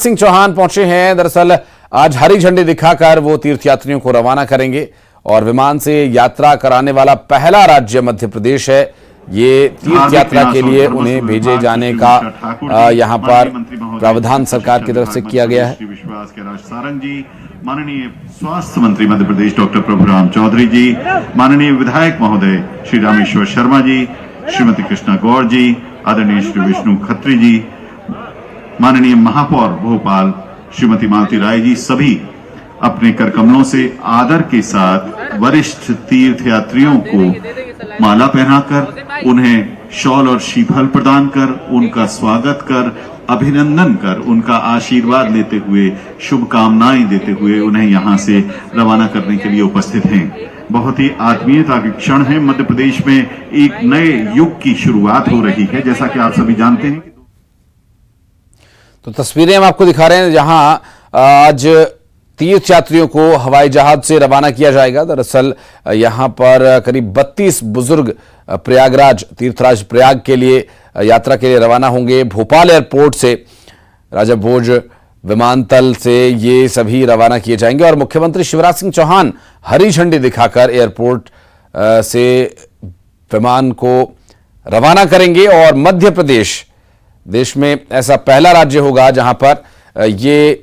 सिंह चौहान पहुंचे हैं। दरअसल आज हरी झंडी दिखाकर वो तीर्थयात्रियों को रवाना करेंगे और विमान से यात्रा कराने वाला पहला राज्य मध्य प्रदेश है। ये तीर्थ यात्रा के लिए उन्हें भेजे जाने का यहाँ पर प्रावधान सरकार की तरफ से किया गया है। विश्वास के राज सारंग जी, माननीय स्वास्थ्य मंत्री मध्य प्रदेश डॉक्टर प्रभुराम चौधरी जी, माननीय विधायक महोदय श्री रामेश्वर शर्मा जी, श्रीमती कृष्णा गौर जी, आदरणीय श्री विष्णु खत्री जी, माननीय महापौर भोपाल श्रीमती मालती राय जी, सभी अपने करकमलों से आदर के साथ वरिष्ठ तीर्थयात्रियों को माला पहनाकर, उन्हें शॉल और श्रीफल प्रदान कर, उनका स्वागत कर, अभिनंदन कर, उनका आशीर्वाद लेते हुए, शुभकामनाएं देते हुए उन्हें यहां से रवाना करने के लिए उपस्थित हैं। बहुत ही आत्मीयता के क्षण है। मध्य प्रदेश में एक नए युग की शुरुआत हो रही है, जैसा कि आप सभी जानते हैं। तो तस्वीरें हम आपको दिखा रहे हैं जहां आज तीर्थयात्रियों को हवाई जहाज से रवाना किया जाएगा। दरअसल यहां पर करीब 32 बुजुर्ग प्रयागराज, तीर्थराज प्रयाग के लिए यात्रा के लिए रवाना होंगे। भोपाल एयरपोर्ट से, राजा भोज विमानतल से ये सभी रवाना किए जाएंगे और मुख्यमंत्री शिवराज सिंह चौहान हरी झंडी दिखाकर एयरपोर्ट से विमान को रवाना करेंगे। और मध्य प्रदेश देश में ऐसा पहला राज्य होगा जहां पर ये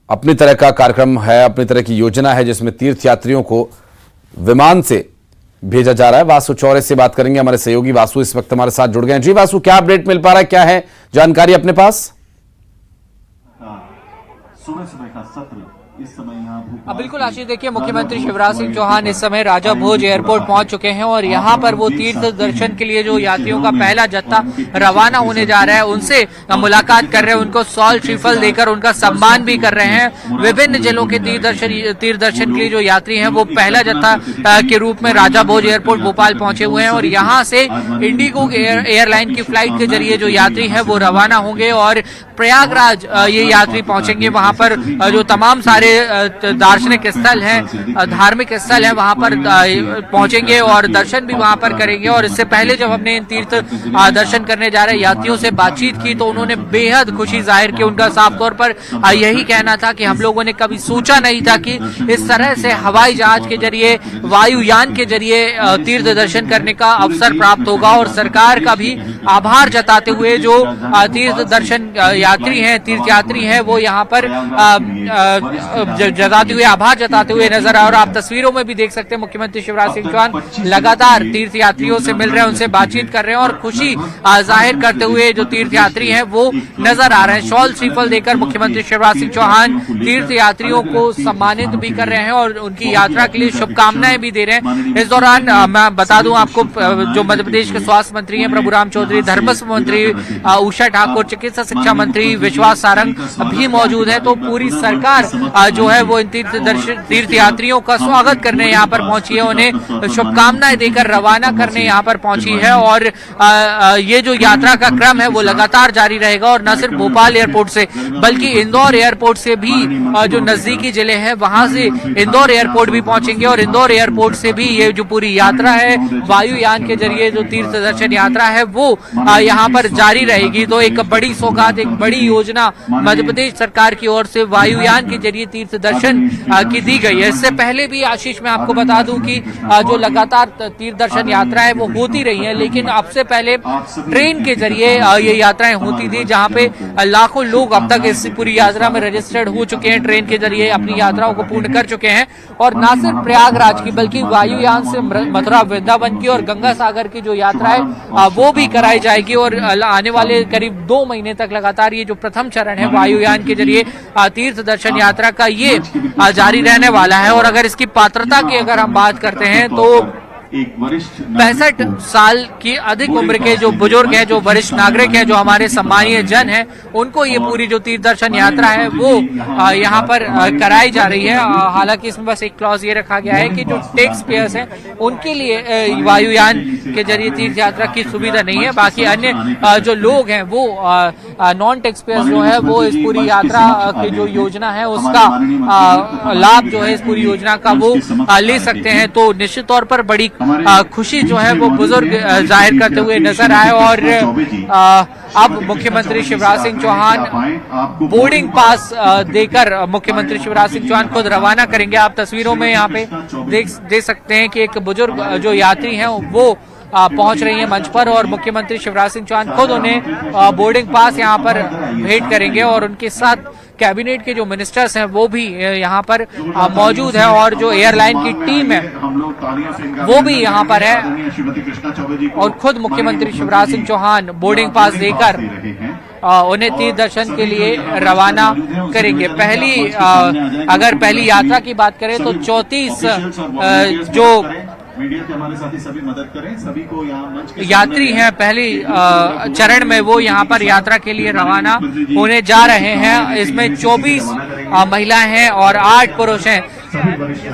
अपनी तरह का कार्यक्रम है, अपनी तरह की योजना है जिसमें तीर्थयात्रियों को विमान से भेजा जा रहा है। वासु चौरे से बात करेंगे, हमारे सहयोगी वासु इस वक्त हमारे साथ जुड़ गए हैं। जी वासु, क्या अपडेट मिल पा रहा है, क्या है जानकारी अपने पास? सुबह सुबह का सत्र इस समय बिल्कुल आशीष, देखिए मुख्यमंत्री शिवराज सिंह चौहान इस समय राजा भोज एयरपोर्ट पहुंच चुके हैं और यहां पर वो तीर्थ दर्शन के लिए जो यात्रियों का पहला जत्था रवाना होने जा रहा है उनसे मुलाकात कर रहे हैं, उनको शॉल श्रीफल देकर उनका सम्मान भी कर रहे हैं। विभिन्न जिलों के तीर्थ दर्शन के लिए जो यात्री हैं वो पहला जत्था के रूप में राजा भोज एयरपोर्ट भोपाल पहुंचे हुए हैं और यहाँ से इंडिगो एयरलाइन की फ्लाइट के जरिए जो यात्री है वो रवाना होंगे और प्रयागराज ये यात्री पहुंचेंगे। वहां पर जो तमाम सारे दार्शनिक स्थल हैं, धार्मिक स्थल हैं, वहां पर पहुंचेंगे और दर्शन भी वहां पर करेंगे। और इससे पहले जब हमने इन तीर्थ दर्शन करने जा रहे यात्रियों से बातचीत की तो उन्होंने बेहद खुशी जाहिर की। उनका साफ तौर पर यही कहना था कि हम लोगों ने कभी सोचा नहीं था कि इस तरह से हवाई जहाज के जरिए, वायुयान के जरिए तीर्थ दर्शन करने का अवसर प्राप्त होगा। और सरकार का भी आभार जताते हुए जो तीर्थ दर्शन यात्री हैं, तीर्थयात्री हैं, वो यहाँ पर जताते हुए, आभार जताते हुए नजर आए। और आप तस्वीरों में भी देख सकते हैं मुख्यमंत्री शिवराज सिंह चौहान लगातार तीर्थयात्रियों से मिल रहे हैं, उनसे बातचीत कर रहे हैं और खुशी जाहिर करते हुए जो तीर्थयात्री हैं वो नजर आ रहे हैं। शॉल श्रीफल देकर मुख्यमंत्री शिवराज सिंह चौहान तीर्थयात्रियों को सम्मानित भी कर रहे हैं और उनकी यात्रा के लिए शुभकामनाएं भी दे रहे हैं। इस दौरान मैं बता दूं आपको, जो मध्य प्रदेश के स्वास्थ्य मंत्री हैं प्रभुराम चौधरी, धर्मस्व मंत्री उषा ठाकुर, चिकित्सा शिक्षा मंत्री विश्वास सारंग भी मौजूद है। तो पूरी सरकार जो है वो इन तीर्थयात्रियों का स्वागत करने यहाँ पर पहुंची है, उन्हें शुभकामनाएं देकर रवाना करने यहाँ पर पहुंची है। और ये जो यात्रा का क्रम है वो लगातार जारी रहेगा और न सिर्फ भोपाल एयरपोर्ट से बल्कि इंदौर एयरपोर्ट से भी जो नजदीकी जिले हैं वहां से इंदौर एयरपोर्ट भी पहुंचेंगे और इंदौर एयरपोर्ट से भी ये जो पूरी यात्रा है वायुयान के जरिए जो तीर्थ दर्शन यात्रा है वो यहाँ पर जारी रहेगी। तो एक बड़ी सौगात, एक बड़ी योजना मध्य प्रदेश सरकार की ओर से वायुयान के जरिए तीर्थ दर्शन की दी गई है। इससे पहले भी आशीष मैं आपको बता दूं कि जो लगातार तीर्थ दर्शन यात्रा है वो होती रही है, लेकिन अब से पहले ट्रेन के जरिए ये यात्राएं होती थी जहां पे लाखों लोग अब तक इस पूरी यात्रा में रजिस्टर्ड हो चुके हैं, ट्रेन के जरिए अपनी यात्राओं को पूर्ण कर चुके हैं। और न सिर्फ प्रयागराज की बल्कि वायुयान से मथुरा वृंदावन की और गंगा सागर की जो यात्रा है वो भी कराई जाएगी। और आने वाले करीब 2 महीने तक लगातार ये जो प्रथम चरण है वायुयान के जरिए तीर्थ दर्शन यात्रा का ये जारी रहने वाला है। और अगर इसकी पात्रता की अगर हम बात करते हैं तो 65 साल की अधिक उम्र के जो बुजुर्ग हैं, जो वरिष्ठ नागरिक हैं, जो हमारे सम्मानीय जन हैं, उनको ये पूरी जो तीर्थ दर्शन यात्रा है वो यहाँ पर कराई जा रही है। हालांकि इसमें बस एक क्लॉज ये रखा गया है कि जो टैक्स पेयर्स हैं उनके लिए वायुयान के जरिए तीर्थ यात्रा की सुविधा नहीं है, बाकी अन्य जो लोग हैं वो नॉन टैक्स पेयर्स जो है वो इस पूरी यात्रा की जो योजना है उसका लाभ जो है इस पूरी योजना का वो ले सकते हैं। तो निश्चित तौर पर बड़ी खुशी जो है वो बुजुर्ग जाहिर करते हुए नजर आए। और अब मुख्यमंत्री शिवराज सिंह चौहान बोर्डिंग पास देकर मुख्यमंत्री शिवराज सिंह चौहान खुद रवाना करेंगे। आप तस्वीरों में यहाँ पे देख सकते हैं कि एक बुजुर्ग जो यात्री हैं वो पहुंच रही है मंच पर और मुख्यमंत्री शिवराज सिंह चौहान खुद उन्हें बोर्डिंग पास यहाँ पर भेंट करेंगे और उनके साथ कैबिनेट के जो मिनिस्टर्स हैं वो भी यहाँ पर मौजूद है और जो एयरलाइन की टीम है वो भी यहाँ पर है और खुद मुख्यमंत्री शिवराज सिंह चौहान बोर्डिंग पास देकर उन्हें तीर्थ दर्शन के लिए रवाना करेंगे। अगर पहली यात्रा की बात करें तो 34 जो मीडिया के हमारे साथी सभी मदद करें, सभी को यहाँ मंच के यात्री हैं पहली चरण में वो यहाँ पर यात्रा के लिए रवाना होने जा रहे हैं। इसमें 24 महिलाएं हैं और 8 पुरुष हैं।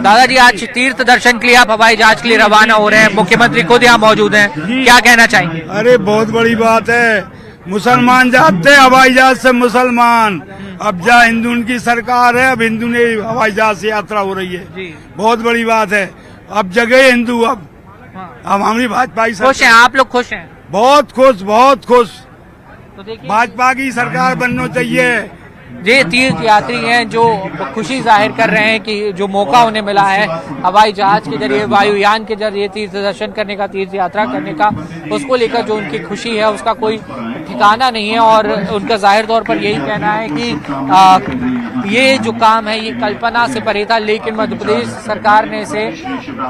दादाजी, आज तीर्थ दर्शन के लिए आप हवाई जहाज के लिए रवाना हो रहे हैं, मुख्यमंत्री खुद यहाँ मौजूद हैं, क्या कहना चाहेंगे? अरे बहुत बड़ी बात है, मुसलमान जाते हवाई जहाज से मुसलमान, अब जहाँ हिंदू उनकी सरकार है, अब हिंदू ने हवाई जहाज से यात्रा हो रही है, बहुत बड़ी बात है। अब जगह हिंदू, अब हमारी भाजपा की खुश हैं आप लोग? खुश हैं? बहुत खुश, बहुत खुश। तो देखिए भाजपा की सरकार बनना चाहिए। ये तीर्थ यात्री हैं जो खुशी जाहिर कर रहे हैं कि जो मौका उन्हें मिला है हवाई जहाज के जरिए, वायुयान के जरिए तीर्थ दर्शन करने का, तीर्थ यात्रा करने का, उसको लेकर जो उनकी खुशी है उसका कोई ठिकाना नहीं है। और उनका जाहिर तौर पर यही कहना है कि ये जो काम है ये कल्पना से परे था, लेकिन मध्य प्रदेश सरकार ने इसे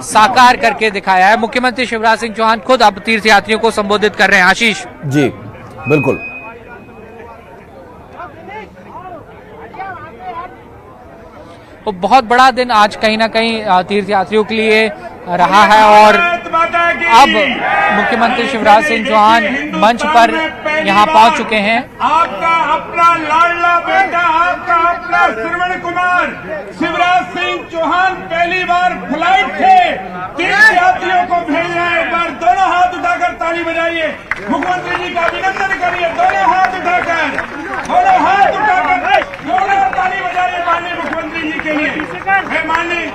साकार करके दिखाया है। मुख्यमंत्री शिवराज सिंह चौहान खुद अब तीर्थ यात्रियों को संबोधित कर रहे हैं। आशीष जी बिल्कुल, तो बहुत बड़ा दिन आज कहीं ना कहीं तीर्थ यात्रियों के लिए रहा है और अब मुख्यमंत्री शिवराज सिंह चौहान मंच पर यहाँ पहुंच चुके हैं। आपका अपना लाडला बेटा, आपका अपना श्रवण कुमार शिवराज सिंह चौहान पहली बार फ्लाइट से तीर्थ यात्रियों को भेज रहे हैं। एक बार दोनों हाथ उठाकर ताली बजाइए, मुख्यमंत्री जी का अभिनंदन करिए। दोनों हाथ उठाकर ताली बजाइए माननीय मुख्यमंत्री जी के लिए। मैं माननीय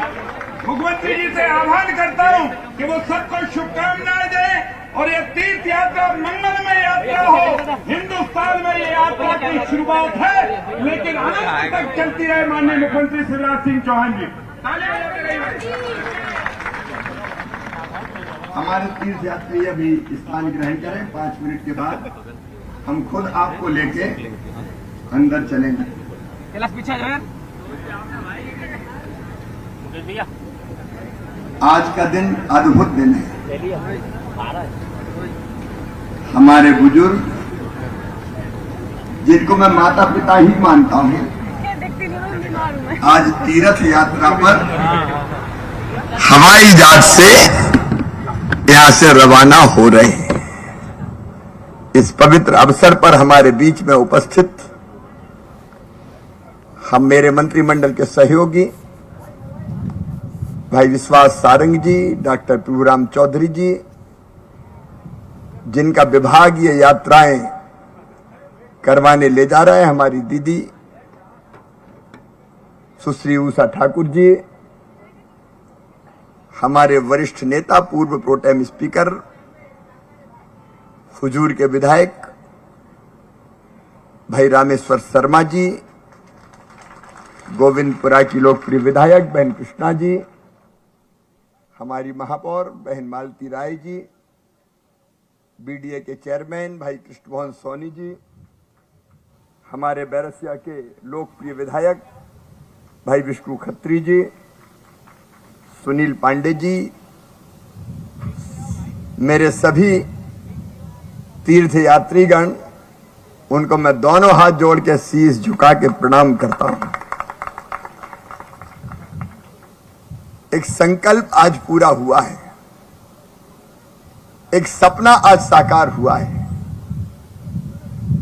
मुख्यमंत्री जी से आह्वान करता हूं कि वो सबको शुभकामनाएं दें और ये तीर्थ यात्रा मंगलमय यात्रा हो। हिंदुस्तान में ये यात्रा की शुरुआत है लेकिन अनंत तक चलती रहे। माननीय मुख्यमंत्री शिवराज सिंह चौहान जी, हमारे तीर्थ यात्री अभी स्थान ग्रहण करें। 5 मिनट के बाद हम खुद आपको लेके अंदर चलेंगे। आज का दिन अद्भुत दिन है। हमारे बुजुर्ग, जिनको मैं माता पिता ही मानता हूँ, आज तीर्थ यात्रा पर हवाई जहाज से यहाँ से रवाना हो रहे हैं। इस पवित्र अवसर पर हमारे बीच में उपस्थित हम मेरे मंत्रिमंडल के सहयोगी भाई विश्वास सारंग जी, डॉक्टर प्रभुराम चौधरी जी, जिनका विभाग ये यात्राएं करवाने ले जा रहा है, हमारी दीदी सुश्री उषा ठाकुर जी, हमारे वरिष्ठ नेता पूर्व प्रोटेम स्पीकर हुजूर के विधायक भाई रामेश्वर शर्मा जी, गोविंदपुरा की लोकप्रिय विधायक बहन कृष्णा जी, हमारी महापौर बहन मालती राय जी, बीडीए के चेयरमैन भाई कृष्णमोहन सोनी जी, हमारे बैरसिया के लोकप्रिय विधायक भाई विष्णु खत्री जी, सुनील पांडे जी, मेरे सभी तीर्थ यात्रीगण, उनको मैं दोनों हाथ जोड़ के शीश झुका के प्रणाम करता हूं। एक संकल्प आज पूरा हुआ है, एक सपना आज साकार हुआ है।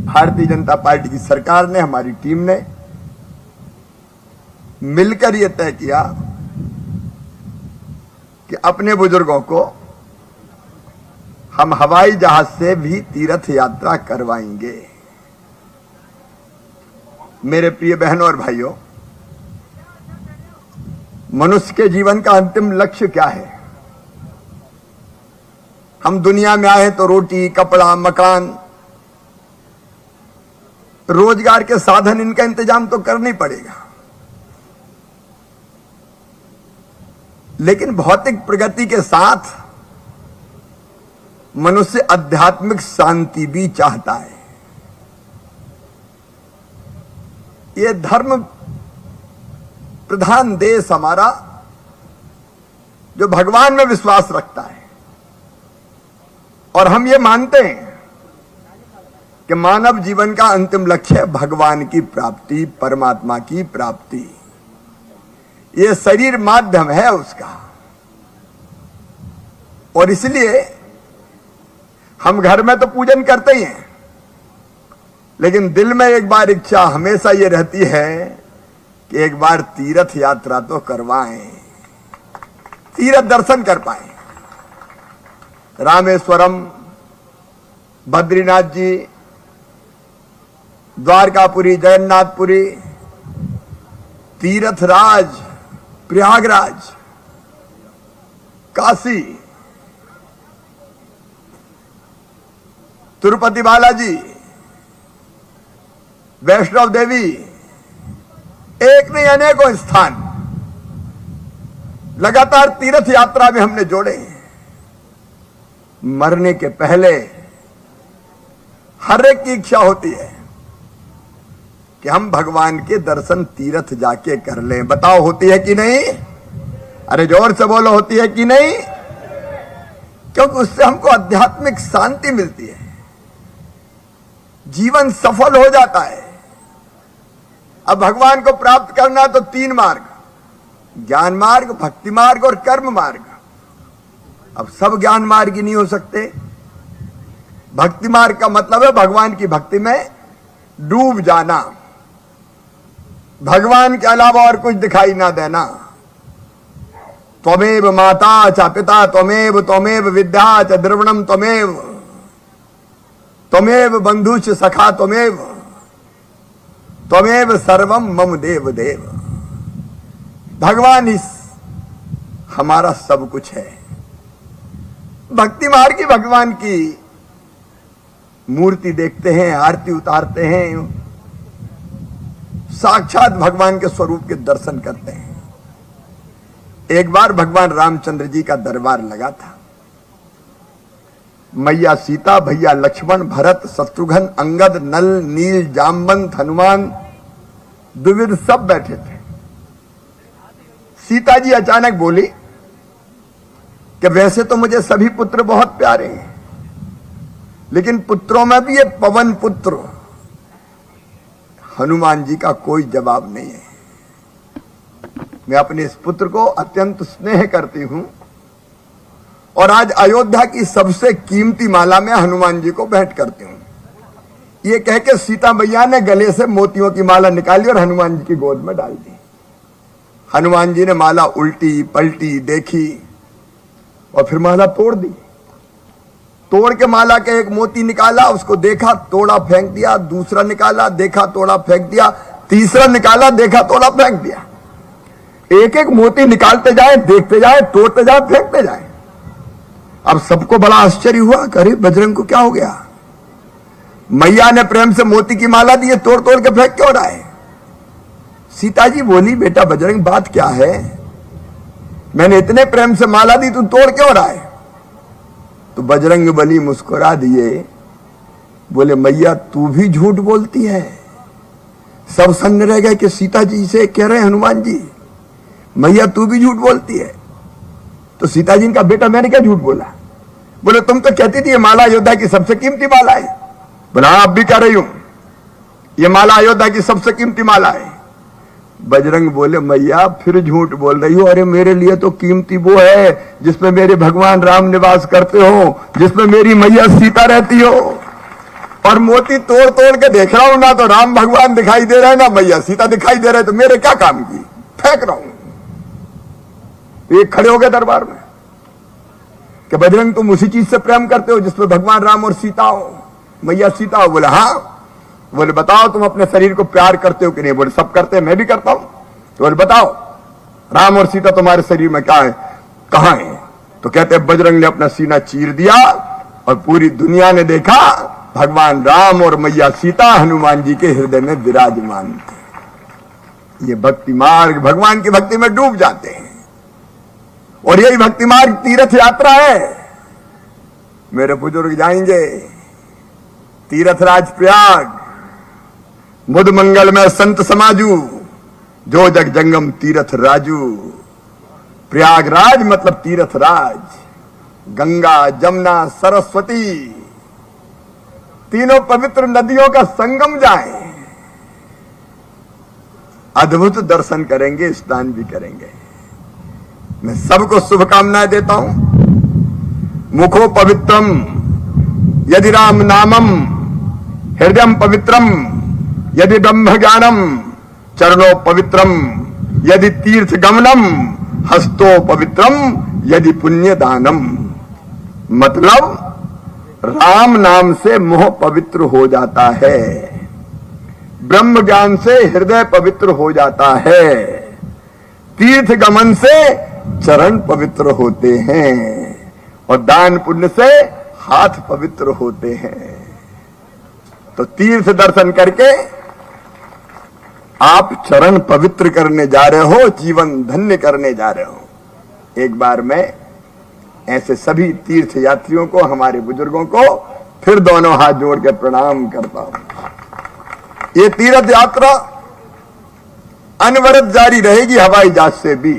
भारतीय जनता पार्टी की सरकार ने, हमारी टीम ने मिलकर यह तय किया कि अपने बुजुर्गों को हम हवाई जहाज से भी तीर्थ यात्रा करवाएंगे। मेरे प्रिय बहनों और भाइयों, मनुष्य के जीवन का अंतिम लक्ष्य क्या है? हम दुनिया में आए तो रोटी, कपड़ा, मकान, रोजगार के साधन, इनका इंतजाम तो करना ही पड़ेगा। लेकिन भौतिक प्रगति के साथ मनुष्य आध्यात्मिक शांति भी चाहता है। ये धर्म प्रधान देश हमारा, जो भगवान में विश्वास रखता है, और हम ये मानते हैं कि मानव जीवन का अंतिम लक्ष्य है भगवान की प्राप्ति, परमात्मा की प्राप्ति। ये शरीर माध्यम है उसका, और इसलिए हम घर में तो पूजन करते ही हैं, लेकिन दिल में एक बार इच्छा हमेशा ये रहती है कि एक बार तीर्थ यात्रा तो करवाएं, तीर्थ दर्शन कर पाएं। रामेश्वरम, बद्रीनाथ जी, द्वारकापुरी, जगन्नाथपुरी, तीर्थराज, प्रयागराज, काशी, तिरुपति बालाजी, वैष्णव देवी, एक नहीं अनेकों स्थान लगातार तीर्थ यात्रा में हमने जोड़े। मरने के पहले हर एक की इच्छा होती है कि हम भगवान के दर्शन तीर्थ जाके कर लें। बताओ होती है कि नहीं? अरे जोर से बोलो, होती है कि नहीं? क्योंकि उससे हमको आध्यात्मिक शांति मिलती है, जीवन सफल हो जाता है। अब भगवान को प्राप्त करना है तो 3 मार्ग, ज्ञान मार्ग, भक्ति मार्ग और कर्म मार्ग। अब सब ज्ञान मार्ग ही नहीं हो सकते। भक्ति मार्ग का मतलब है भगवान की भक्ति में डूब जाना, भगवान के अलावा और कुछ दिखाई ना देना। त्वमेव माता च पिता त्वमेव, त्वमेव विद्या च द्रविणम त्वमेव, त्वमेव बंधुश्च सखा त्वमेव, त्वमेव सर्वम मम देव देव। भगवान इस हमारा सब कुछ है। भक्ति मार्ग की भगवान की मूर्ति देखते हैं, आरती उतारते हैं, साक्षात भगवान के स्वरूप के दर्शन करते हैं। एक बार भगवान रामचंद्र जी का दरबार लगा था। मैया सीता, भैया लक्ष्मण, भरत, शत्रुघ्न, अंगद, नल, नील, जामवंत, हनुमान, द्विविध सब बैठे थे। सीता जी अचानक बोली कि वैसे तो मुझे सभी पुत्र बहुत प्यारे हैं, लेकिन पुत्रों में भी ये पवन पुत्र हनुमान जी का कोई जवाब नहीं है। मैं अपने इस पुत्र को अत्यंत स्नेह करती हूं, और आज अयोध्या की सबसे कीमती माला में हनुमान जी को भेंट करती हूं। ये कह के सीता मैया ने गले से मोतियों की माला निकाली और हनुमान जी की गोद में डाल दी। हनुमान जी ने माला उल्टी पलटी देखी और फिर माला तोड़ दी। तोड़ के माला के एक मोती निकाला, उसको देखा, तोड़ा, फेंक दिया। दूसरा निकाला, देखा, तोड़ा, फेंक दिया। तीसरा निकाला, देखा, तोड़ा, फेंक दिया। एक एक मोती निकालते जाए, देखते जाए, तोड़ते जाए, फेंकते जाए। अब सबको बड़ा आश्चर्य हुआ, अरे बजरंग को क्या हो गया? मैया ने प्रेम से मोती की माला दी, तोड़ तोड़ के फेंक क्यों रहा है? सीता जी बोली, बेटा बजरंग बात क्या है? मैंने इतने प्रेम से माला दी, तू तोड़ क्यों रहा है? तो बजरंग बली मुस्कुरा दिए, बोले मैया तू भी झूठ बोलती है। सब सन्न रह गए कि सीता जी से कह रहे हैं हनुमान जी, मैया तू भी झूठ बोलती है। तो सीता जी का बेटा मैंने क्या झूठ बोला? बोले तुम तो कहती थी ये माला अयोध्या की सबसे कीमती माला है। बोला हाँ अब भी कह रही हूं, ये माला अयोध्या की सबसे कीमती माला है। बजरंग बोले मैया फिर झूठ बोल रही हो, अरे मेरे लिए तो कीमती वो है जिसमें मेरे भगवान राम निवास करते हो, जिसमें मेरी मैया सीता रहती हो। और मोती तोड़ तोड़ के देख रहा हूं, ना तो राम भगवान दिखाई दे रहे हैं, ना मैया सीता दिखाई दे रहे, तो मेरे क्या काम की? फेंक रहा हूं। ये खड़े हो गए दरबार में कि बजरंग तुम उसी चीज से प्रेम करते हो जिसमें भगवान राम और सीता हो, मैया सीता हो। बोले हाँ। बोले बताओ तुम अपने शरीर को प्यार करते हो कि नहीं? बोले सब करते हैं, मैं भी करता हूं। तो बोले बताओ राम और सीता तुम्हारे शरीर में क्या है, कहां है? तो कहते बजरंग ने अपना सीना चीर दिया और पूरी दुनिया ने देखा भगवान राम और मैया सीता हनुमान जी के हृदय में विराजमान थे। ये भक्ति मार्ग भगवान की भक्ति में डूब जाते हैं और यही भक्ति मार्ग तीर्थ यात्रा है। मेरे बुजुर्ग जाएंगे तीर्थराज प्रयाग, मुद मंगल में संत समाजू, जो जग जंगम तीर्थ राजू। प्रयागराज मतलब तीर्थराज, गंगा जमुना सरस्वती तीनों पवित्र नदियों का संगम जाए, अद्भुत दर्शन करेंगे, स्नान भी करेंगे। मैं सबको शुभकामनाएं देता हूं। मुखो पवित्रम यदि राम नामम, हृदयम पवित्रम यदि ब्रह्म ज्ञानम, चरणों पवित्रम यदि तीर्थ गमनम, हस्तो पवित्रम यदि पुण्य दानम। मतलब राम नाम से मुंह पवित्र हो जाता है, ब्रह्म ज्ञान से हृदय पवित्र हो जाता है, तीर्थ गमन से चरण पवित्र होते हैं और दान पुण्य से हाथ पवित्र होते हैं। तो तीर्थ दर्शन करके आप चरण पवित्र करने जा रहे हो, जीवन धन्य करने जा रहे हो। एक बार मैं ऐसे सभी तीर्थ यात्रियों को, हमारे बुजुर्गों को फिर दोनों हाथ जोड़ के प्रणाम करता हूं। ये तीर्थ यात्रा अनवरत जारी रहेगी हवाई जहाज से भी।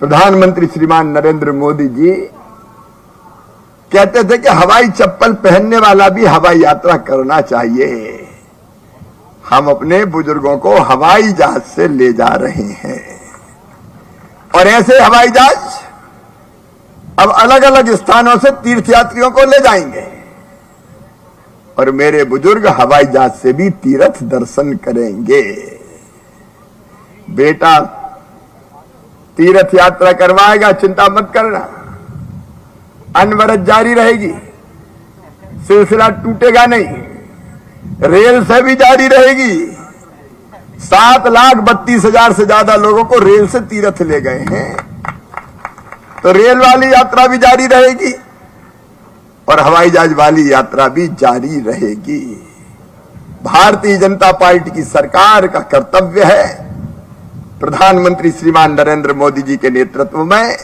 प्रधानमंत्री श्रीमान नरेंद्र मोदी जी कहते थे कि हवाई चप्पल पहनने वाला भी हवाई यात्रा करना चाहिए। हम अपने बुजुर्गों को हवाई जहाज से ले जा रहे हैं और ऐसे हवाई जहाज अब अलग अलग स्थानों से तीर्थयात्रियों को ले जाएंगे और मेरे बुजुर्ग हवाई जहाज से भी तीर्थ दर्शन करेंगे। बेटा तीर्थ यात्रा करवाएगा, चिंता मत करना, अनवरत जारी रहेगी, सिलसिला टूटेगा नहीं, रेल से भी जारी रहेगी। 7,32,000 से ज्यादा लोगों को रेल से तीर्थ ले गए हैं, तो रेल वाली यात्रा भी जारी रहेगी और हवाई जहाज वाली यात्रा भी जारी रहेगी। भारतीय जनता पार्टी की सरकार का कर्तव्य है, प्रधानमंत्री श्रीमान नरेंद्र मोदी जी के नेतृत्व में,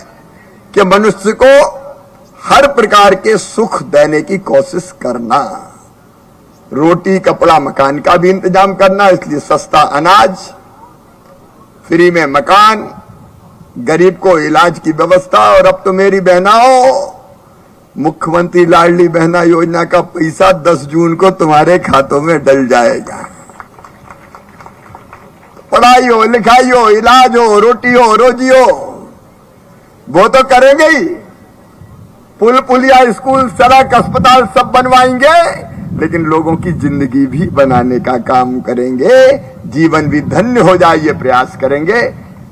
कि मनुष्य को हर प्रकार के सुख देने की कोशिश करना, रोटी कपड़ा मकान का भी इंतजाम करना। इसलिए सस्ता अनाज, फ्री में मकान, गरीब को इलाज की व्यवस्था। और अब तो मेरी बहनाओं, मुख्यमंत्री लाडली बहना योजना का पैसा 10 जून को तुम्हारे खातों में डल जाएगा। पढ़ाई हो, लिखाई हो, इलाज हो, रोटी हो, रोजी हो, वो तो करेंगे ही। पुल पुलिया, स्कूल, सड़क, अस्पताल सब बनवाएंगे, लेकिन लोगों की जिंदगी भी बनाने का काम करेंगे, जीवन भी धन्य हो जाए ये प्रयास करेंगे।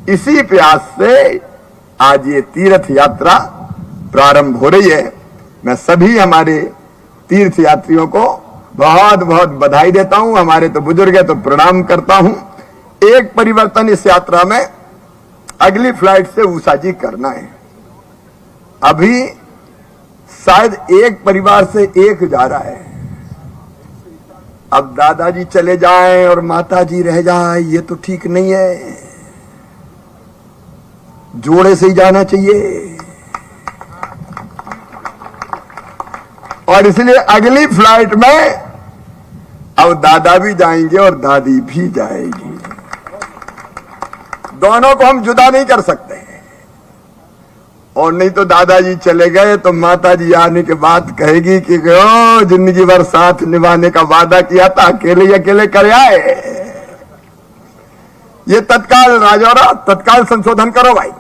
इसी प्रयास से आज ये तीर्थ यात्रा प्रारंभ हो रही है। मैं सभी हमारे तीर्थ यात्रियों को बहुत बहुत बधाई देता हूं। हमारे तो बुजुर्ग है तो प्रणाम करता हूं। एक परिवर्तन इस यात्रा में, अगली फ्लाइट से उषा जी करना है। अभी शायद एक परिवार से एक जा रहा है, अब दादाजी चले जाएं और माताजी रह जाए, ये तो ठीक नहीं है। जोड़े से ही जाना चाहिए और इसलिए अगली फ्लाइट में अब दादा भी जाएंगे और दादी भी जाएगी। दोनों को हम जुदा नहीं कर सकते, और नहीं तो दादाजी चले गए तो माताजी आने के बाद कहेगी कि जिंदगी भर साथ निभाने का वादा किया था, अकेले ही अकेले कर आए। ये तत्काल राजौरा, तत्काल संशोधन करो भाई।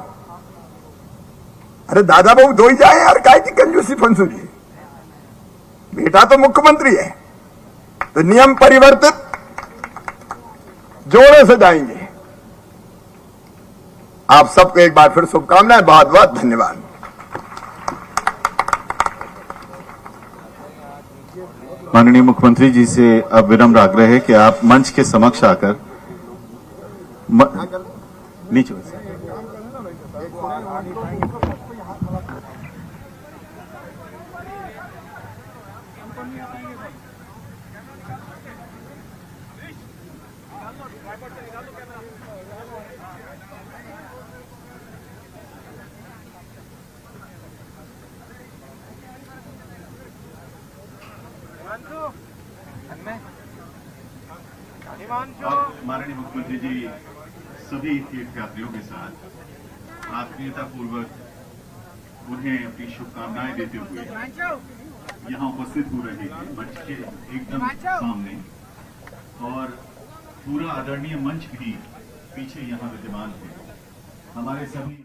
अरे दादा बहू दो ही जाए यार, काहे की कंजूसी फंसूजी। बेटा तो मुख्यमंत्री है, तो नियम परिवर्तित, जोड़े से जाएंगे। आप सबको एक बार फिर शुभकामनाएं, बहुत बहुत धन्यवाद। माननीय मुख्यमंत्री जी से अब विनम्र आग्रह है कि आप मंच के समक्ष आकर नीचे माननीय मुख्यमंत्री जी सभी तीर्थयात्रियों के साथ आत्मीयता पूर्वक उन्हें अपनी शुभकामनाएं देते हुए यहाँ उपस्थित हो रहे हैं मंच के एकदम सामने, और पूरा आदरणीय मंच भी पीछे यहाँ विद्यमान है। हमारे सभी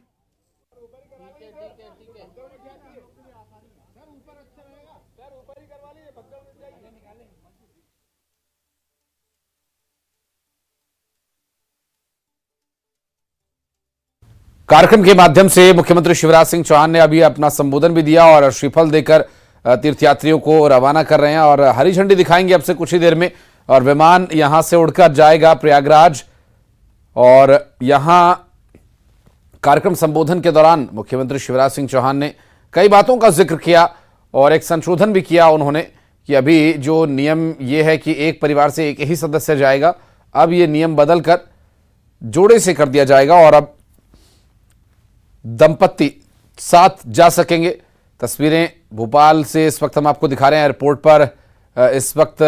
कार्यक्रम के माध्यम से मुख्यमंत्री शिवराज सिंह चौहान ने अभी अपना संबोधन भी दिया और श्रीफल देकर तीर्थयात्रियों को रवाना कर रहे हैं और हरी झंडी दिखाएंगे अब से कुछ ही देर में, और विमान यहां से उड़कर जाएगा प्रयागराज। और यहां कार्यक्रम संबोधन के दौरान मुख्यमंत्री शिवराज सिंह चौहान ने कई बातों का जिक्र किया और एक संशोधन भी किया उन्होंने कि अभी जो नियम ये है कि एक परिवार से एक ही सदस्य जाएगा, अब ये नियम बदलकर जोड़े से कर दिया जाएगा और अब दंपत्ति साथ जा सकेंगे। तस्वीरें भोपाल से इस वक्त हम आपको दिखा रहे हैं एयरपोर्ट पर। इस वक्त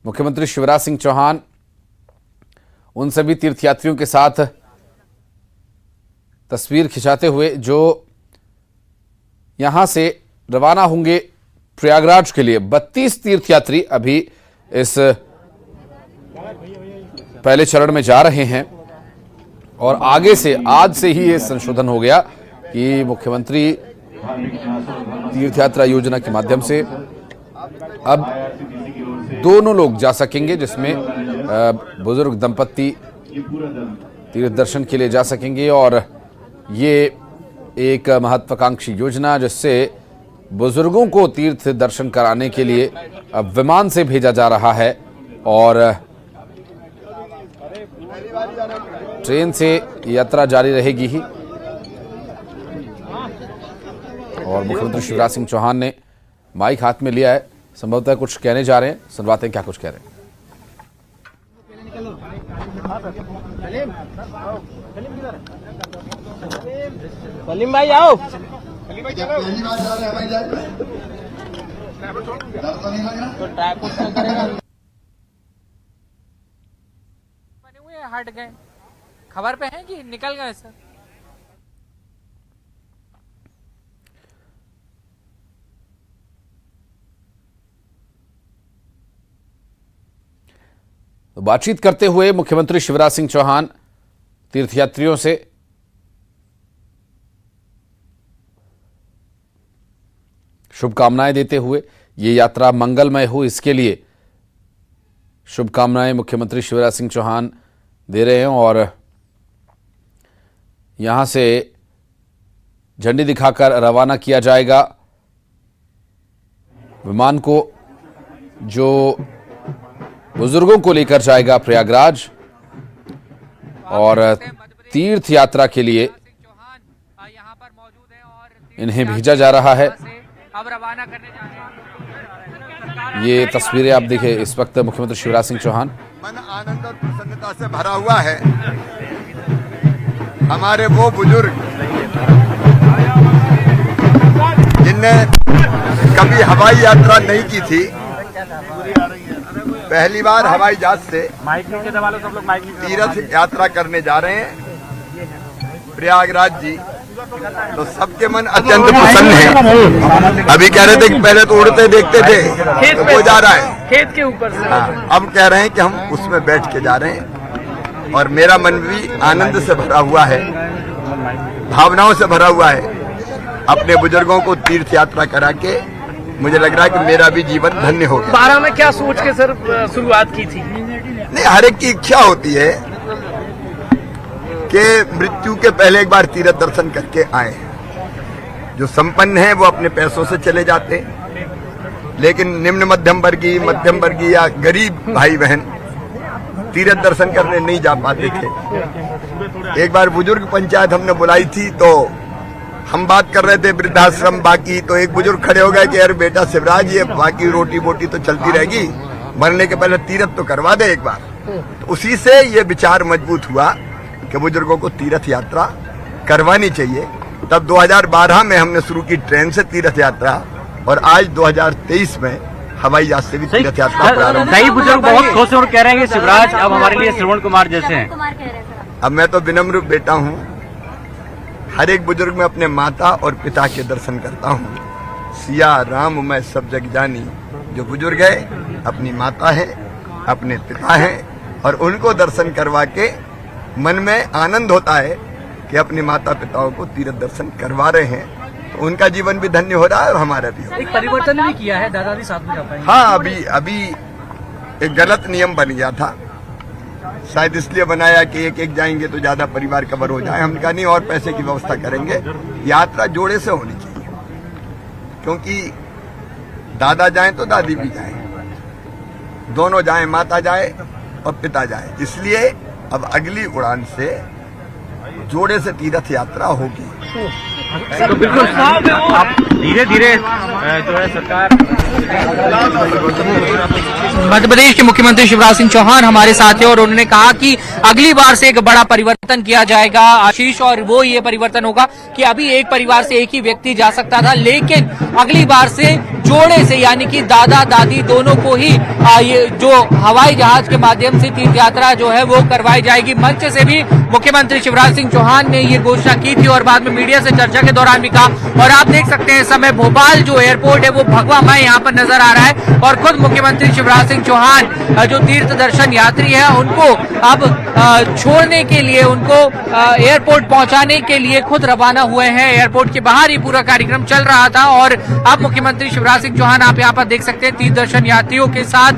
मुख्यमंत्री शिवराज सिंह चौहान उन सभी तीर्थयात्रियों के साथ तस्वीर खिंचाते हुए जो यहां से रवाना होंगे प्रयागराज के लिए। 32 तीर्थयात्री अभी इस पहले चरण में जा रहे हैं और आगे से आज से ही ये संशोधन हो गया कि मुख्यमंत्री तीर्थयात्रा योजना के माध्यम से अब दोनों लोग जा सकेंगे, जिसमें बुजुर्ग दंपत्ति तीर्थ दर्शन के लिए जा सकेंगे। और ये एक महत्वाकांक्षी योजना जिससे बुजुर्गों को तीर्थ दर्शन कराने के लिए अब विमान से भेजा जा रहा है और ट्रेन से यात्रा जारी रहेगी ही। और मुख्यमंत्री शिवराज सिंह चौहान ने माइक हाथ में लिया है, संभवतः कुछ कहने जा रहे हैं, सुनवाते हैं क्या कुछ कह रहे हैं। सलीम भाई आओ। बने हुए हट गए, खबर पे हैं कि निकल गए सर। तो बातचीत करते हुए मुख्यमंत्री शिवराज सिंह चौहान तीर्थयात्रियों से शुभकामनाएं देते हुए ये यात्रा मंगलमय हो, इसके लिए शुभकामनाएं मुख्यमंत्री शिवराज सिंह चौहान दे रहे हैं। और यहां से झंडी दिखाकर रवाना किया जाएगा विमान को, जो बुजुर्गों को लेकर जाएगा प्रयागराज और तीर्थ यात्रा के लिए इन्हें भेजा जा रहा है। अब रवाना करने जा रहे हैं। ये तस्वीरें आप देखिए, इस वक्त मुख्यमंत्री शिवराज सिंह चौहान। मन आनंद और प्रसन्नता से भरा हुआ है। हमारे वो बुजुर्ग जिनने कभी हवाई यात्रा नहीं की थी, पहली बार हवाई जहाज से तीर्थ यात्रा करने जा रहे हैं प्रयागराज जी, तो सबके मन अत्यंत प्रसन्न है। अभी कह रहे थे कि पहले तो उड़ते देखते थे, तो वो जा रहा है खेत के ऊपर से। हाँ, अब कह रहे हैं कि हम उसमें बैठ के जा रहे हैं और मेरा मन भी आनंद से भरा हुआ है, भावनाओं से भरा हुआ है। अपने बुजुर्गों को तीर्थ यात्रा करा के मुझे लग रहा है कि मेरा भी जीवन धन्य हो गया। 12 में क्या सोच के सर शुरुआत की थी? नहीं, हर एक की इच्छा होती है कि मृत्यु के पहले एक बार तीर्थ दर्शन करके आए। जो संपन्न है वो अपने पैसों से चले जाते हैं, लेकिन निम्न मध्यम वर्गीय या गरीब भाई बहन तीर्थ दर्शन करने नहीं जा पाते थे। एक बार बुजुर्ग पंचायत हमने बुलाई थी, तो हम बात कर रहे थे वृद्धाश्रम बाकी, तो एक बुजुर्ग खड़े हो गए कि यार बेटा शिवराज, ये बाकी रोटी बोटी तो चलती रहेगी, मरने के पहले तीर्थ तो करवा दे एक बार। तो उसी से ये विचार मजबूत हुआ कि बुजुर्गों को तीर्थ यात्रा करवानी चाहिए। तब 2012 में हमने शुरू की ट्रेन से तीर्थ यात्रा, और आज 2023 में हवाई जहाज से भी तीर्थ यात्रा प्रारंभ। कई बुजुर्ग बहुत खुश और कह रहे हैं कि शिवराज अब हमारे लिए श्रवण कुमार जैसे हैं। अब मैं तो विनम्र बेटा हूँ, हर एक बुजुर्ग में अपने माता और पिता के दर्शन करता हूँ। सिया राम मैं सब जग जानी, जो बुजुर्ग है अपनी माता है, अपने पिता है, और उनको दर्शन करवा के मन में आनंद होता है कि अपने माता पिताओं को तीर्थ दर्शन करवा रहे हैं, तो उनका जीवन भी धन्य हो रहा है और हमारा भी हो रहा है। एक परिवर्तन भी किया है, दादा भी साथ में जा पाएंगे। हाँ, अभी एक गलत नियम बन गया था, शायद इसलिए बनाया कि एक जाएंगे तो ज्यादा परिवार कवर हो जाए। हमने कहा नहीं, और पैसे की व्यवस्था करेंगे, यात्रा जोड़े से होनी चाहिए, क्योंकि दादा जाए तो दादी भी जाए, दोनों जाए, माता जाए और पिता जाए। इसलिए अब अगली उड़ान से जोड़े से तीर्थ यात्रा होगी। तो बिल्कुल आप धीरे धीरे जो है सरकार। मध्य प्रदेश के मुख्यमंत्री शिवराज सिंह चौहान हमारे साथ हैं और उन्होंने कहा कि अगली बार से एक बड़ा परिवर्तन किया जाएगा आशीष, और वो ये परिवर्तन होगा कि अभी एक परिवार से एक ही व्यक्ति जा सकता था, लेकिन अगली बार से जोड़े से, यानी कि दादा दादी दोनों को ही ये जो हवाई जहाज के माध्यम से तीर्थ यात्रा जो है वो करवाई जाएगी। मंच से भी मुख्यमंत्री शिवराज सिंह चौहान ने ये घोषणा की थी और बाद में मीडिया से चर्चा के दौरान भी कहा। और आप देख सकते हैं इस समय भोपाल जो एयरपोर्ट है वो भगवामय यहाँ पर नजर आ रहा है, और खुद मुख्यमंत्री शिवराज सिंह चौहान जो तीर्थ दर्शन यात्री है उनको अब छोड़ने के लिए, उनको एयरपोर्ट पहुंचाने के लिए खुद रवाना हुए हैं। एयरपोर्ट के बाहर ही पूरा कार्यक्रम चल रहा था और अब मुख्यमंत्री शिवराज सिंह चौहान आप यहाँ पर देख सकते हैं तीर्थ दर्शन यात्रियों के साथ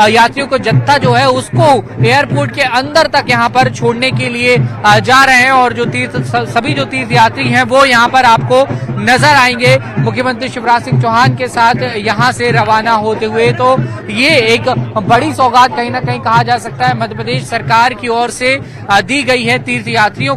यात्रियों को जत्था जो है उसको एयरपोर्ट के अंदर तक यहाँ पर छोड़ने के लिए जा रहे हैं, और जो सभी जो तीर्थ यात्री हैं वो यहाँ पर आपको नजर आएंगे मुख्यमंत्री शिवराज सिंह चौहान के साथ यहाँ से रवाना होते हुए। तो ये एक बड़ी सौगात कहीं ना कहीं कहा जा सकता है मध्य प्रदेश सरकार की ओर से दी गई है तीर्थ यात्रियों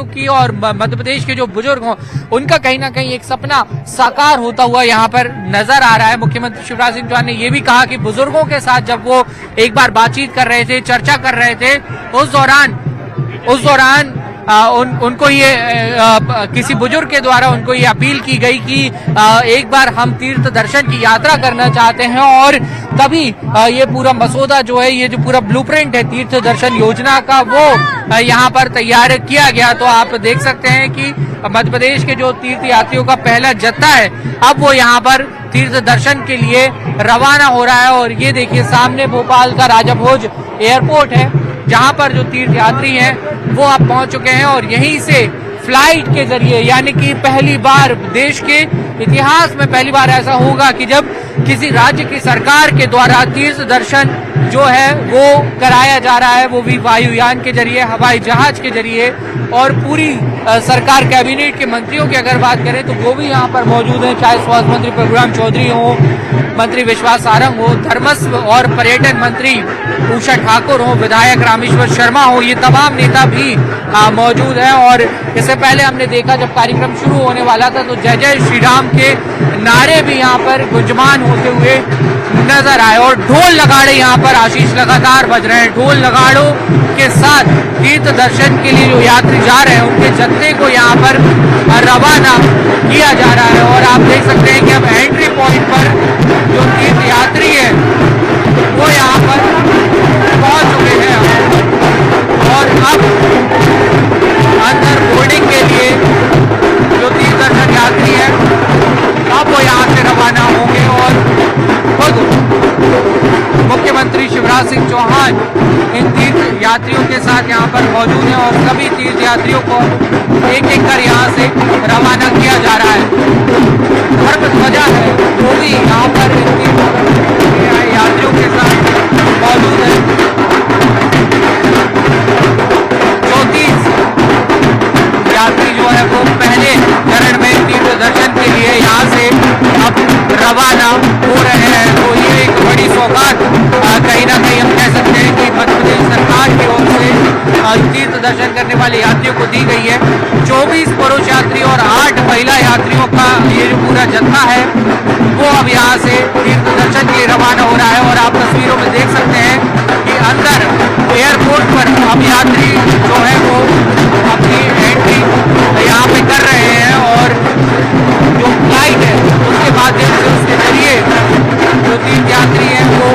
की, और मध्य प्रदेश के जो बुजुर्ग हों उनका कहीं ना कहीं एक सपना साकार होता हुआ यहाँ पर नजर आ रहा है। मुख्यमंत्री शिवराज सिंह चौहान ने ये भी कहा कि बुजुर्गों के साथ जब वो एक बार बातचीत कर रहे थे, चर्चा कर रहे थे, उस दौरान उनको ये किसी बुजुर्ग के द्वारा उनको ये अपील की गई कि एक बार हम तीर्थ दर्शन की यात्रा करना चाहते हैं, और तभी ये पूरा मसौदा जो है, ये जो पूरा ब्लूप्रिंट है तीर्थ दर्शन योजना का, वो यहाँ पर तैयार किया गया। तो आप देख सकते हैं कि मध्य प्रदेश के जो तीर्थ यात्रियों का पहला जत्था है अब वो यहाँ पर तीर्थ दर्शन के लिए रवाना हो रहा है। और ये देखिए सामने भोपाल का राजा भोज एयरपोर्ट है, जहां पर जो तीर्थ यात्री हैं वो आप पहुंच चुके हैं, और यहीं से फ्लाइट के जरिए, यानी कि पहली बार देश के इतिहास में पहली बार ऐसा होगा कि जब किसी राज्य की सरकार के द्वारा तीर्थ दर्शन जो है वो कराया जा रहा है, वो भी वायुयान के जरिए, हवाई जहाज के जरिए। और पूरी सरकार कैबिनेट के मंत्रियों की अगर बात करें तो वो भी यहाँ पर मौजूद हैं, चाहे स्वास्थ्य मंत्री प्रभुराम चौधरी हो, मंत्री विश्वास सारंग हो, धर्मस्व और पर्यटन मंत्री उषा ठाकुर हो, विधायक रामेश्वर शर्मा हो, ये तमाम नेता भी मौजूद हैं। और इससे पहले हमने देखा जब कार्यक्रम शुरू होने वाला था तो जय जय श्री राम के नारे भी यहाँ पर गुंजमान होते हुए नजर आए, और ढोल नगाड़े यहाँ पर आशीष लगातार बज रहे हैं। ढोल नगाड़ों के साथ तीर्थ दर्शन के लिए जो यात्री जा रहे हैं उनके जत्थे को यहाँ पर रवाना किया जा रहा है। और आप देख सकते हैं कि अब एंट्री पॉइंट पर जो तीर्थ यात्री है वो यहाँ पर पहुंच चुके हैं, और अब अंदर बोर्डिंग के लिए जो तीर्थ दर्शन यात्री है अब वो यहाँ से रवाना होंगे। और खुद मुख्यमंत्री शिवराज सिंह चौहान इन तीर्थ यात्रियों के साथ यहाँ पर मौजूद हैं, और सभी तीर्थ यात्रियों को एक एक कर यहाँ से रवाना किया जा रहा है। धर्म ध्वजा है वो भी यहाँ पर यात्रियों के साथ मौजूद है। 34 यात्री जो है वो पहले चरण में तीर्थ दर्शन के लिए यहाँ से अब रवाना हो रहे हैं। तो ये एक बड़ी सौगात कहीं ना कहीं हम कह सकते हैं कि दर्शन करने वाले यात्रियों को दी गई है। 24 पुरुष यात्री और 8 महिला यात्रियों का ये जो पूरा जत्था है वो अब यहाँ से तीर्थ दर्शन के लिए रवाना हो रहा है। और आप तस्वीरों में देख सकते हैं कि अंदर एयरपोर्ट पर अब यात्री जो है वो अपनी एंट्री यहाँ पे कर रहे हैं और जो फ्लाइट है उसके माध्यम से उसके जरिए जो तीर्थ यात्री हैं वो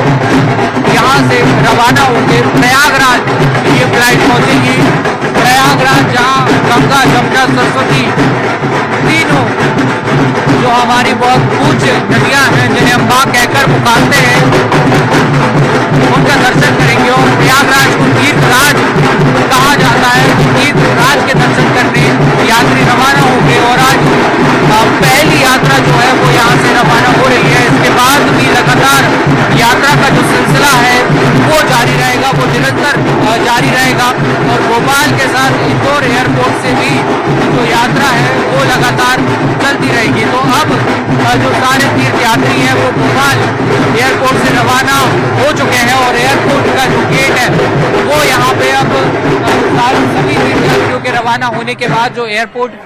यहाँ से रवाना होंगे। प्रयागराज ये फ्लाइट पहुंचेगी। प्रयागराज जहाँ गंगा जमुना सरस्वती तीनों जो हमारी बहुत पूज्य नदियां हैं जिन्हें हम मां कहकर पुकारते हैं उनका दर्शन करेंगे। और प्रयागराज को तीर्थराज कहा जाता है। तीर्थराज के दर्शन करने यात्री रवाना होंगे और आज पहली यात्रा जो है वो यहाँ से रवाना हो रही है। इसके बाद भी लगातार यात्रा का जो सिलसिला है वो जारी रहेगा, वो निरंतर जारी रहेगा। और भोपाल के साथ इंदौर एयरपोर्ट से भी जो यात्रा है वो लगातार चलती रहेगी। तो अब जो सारे तीर्थ यात्री हैं वो भोपाल एयरपोर्ट से रवाना हो चुके हैं और एयरपोर्ट का जो गेट है वो यहाँ पे अब सभी तीर्थ यात्रियों के रवाना होने के बाद जो एयरपोर्ट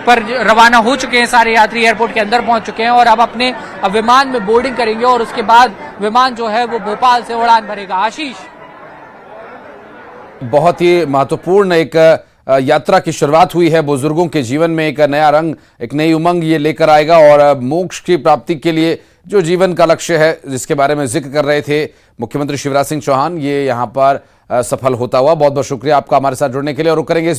पर रवाना हो चुके हैं सारे यात्री एयरपोर्ट के अंदर पहुंच चुके हैं और अब अपने विमान में बोर्डिंग करेंगे और उसके बाद विमान जो है वो भोपाल से उड़ान भरेगा। आशीष, बहुत ही महत्वपूर्ण एक यात्रा की शुरुआत हुई है। बुजुर्गों के जीवन में एक नया रंग, एक नई उमंग ये लेकर आएगा और मोक्ष की प्राप्ति के लिए जो जीवन का लक्ष्य है जिसके बारे में जिक्र कर रहे थे मुख्यमंत्री शिवराज सिंह चौहान, ये यहाँ पर सफल होता हुआ। बहुत बहुत शुक्रिया आपका हमारे साथ जुड़ने के लिए और करेंगे इस